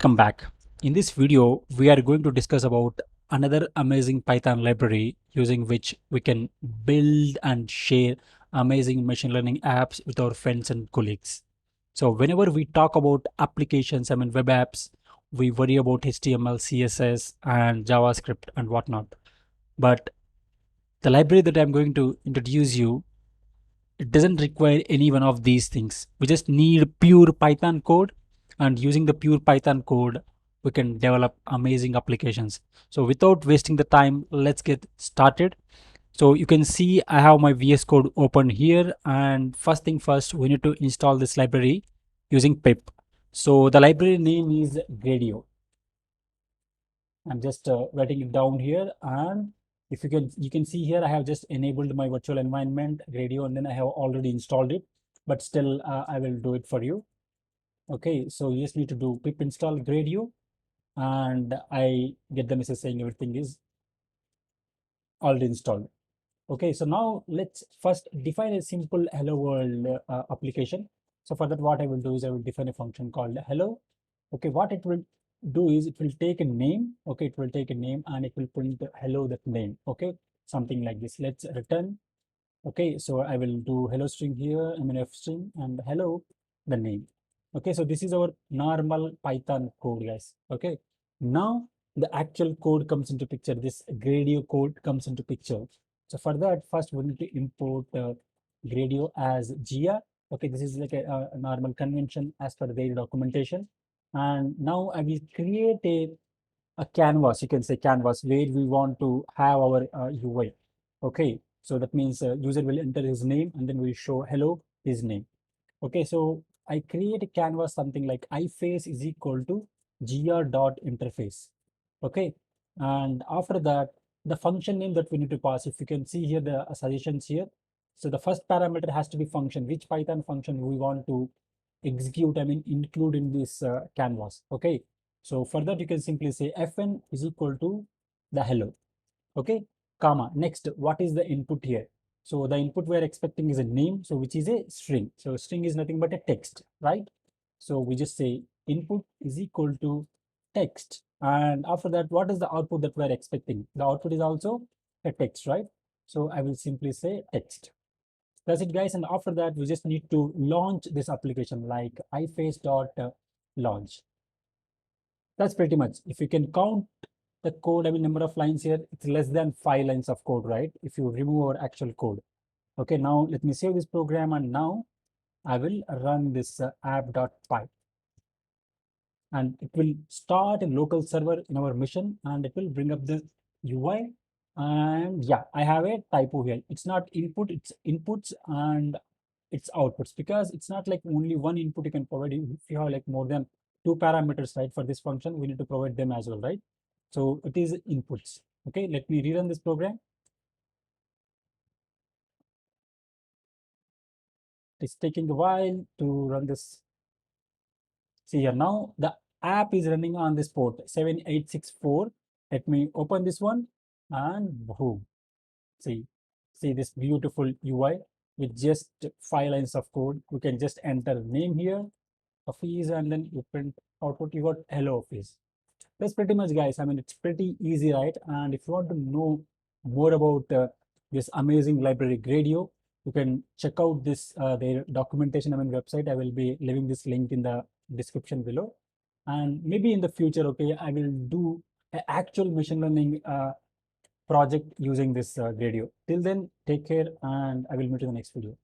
Welcome back. In this video, we are going to discuss about another amazing Python library using which we can build and share amazing machine learning apps with our friends and colleagues. So whenever we talk about applications, web apps, we worry about HTML, CSS, and JavaScript and whatnot. But the library that I'm going to introduce you, it doesn't require any one of these things. We just need pure Python code, and using the pure Python code, we can develop amazing applications. So without wasting the time, let's get started. So you can see I have my VS Code open here, and first thing first, we need to install this library using pip. So the library name is Gradio. I'm just writing it down here, and if you can see here, I have just enabled my virtual environment Gradio, and then I have already installed it, but still I will do it for you. Okay, so you just need to do pip install Gradio, and I get the message saying everything is already installed. Okay, so now let's first define a simple hello world application. So for that, what I will do is I will define a function called hello. Okay, what it will do is it will take a name. Okay, it will take a name and it will print the hello that name. Okay, something like this. Let's return. Okay, so I will do hello string here, F string, and hello the name. Okay, so this is our normal Python code, guys. Okay, now the actual code comes into picture. This Gradio code comes into picture. So for that, first we need to import Gradio as GR. Okay, this is like a normal convention as per their documentation. And now I will create a canvas, you can say canvas, where we want to have our UI. Okay, so that means user will enter his name and then we show hello his name. Okay, so I create a canvas something like iFace is equal to gr.interface. Okay, and after that, the function name that we need to pass, if you can see here the suggestions here. So the first parameter has to be function, which Python function we want to execute, include in this canvas. Okay, so for that you can simply say fn is equal to the hello. Okay, comma. Next, what is the input here? So the input we are expecting is a name, so which is a string. So string is nothing but a text, right? So we just say input is equal to text. And after that, what is the output that we are expecting? The output is also a text, right? So I will simply say text. That's it, guys. And after that, we just need to launch this application like iface.launch. That's pretty much. If you can count the code, number of lines here, it's less than 5 lines of code, right? If you remove our actual code. Okay, now let me save this program, and now I will run this app.py, and it will start a local server in our mission, and it will bring up the UI. And yeah, I have a typo here. It's not input, it's inputs and it's outputs, because it's not like only one input you can provide. If you have like more than two parameters, right, for this function, we need to provide them as well, right? So it is inputs. Okay, let me rerun this program. It's taking a while to run this. See here, now the app is running on this port 7864. Let me open this one, and boom. See, see this beautiful UI with just 5 lines of code. We can just enter name here, office, and then you print output. You got hello office. That's pretty much, guys. It's pretty easy, right? And if you want to know more about this amazing library Gradio, you can check out this their documentation, website. I will be leaving this link in the description below. And maybe in the future, okay, I will do an actual machine learning project using this Gradio. Till then, take care, and I will meet you in the next video.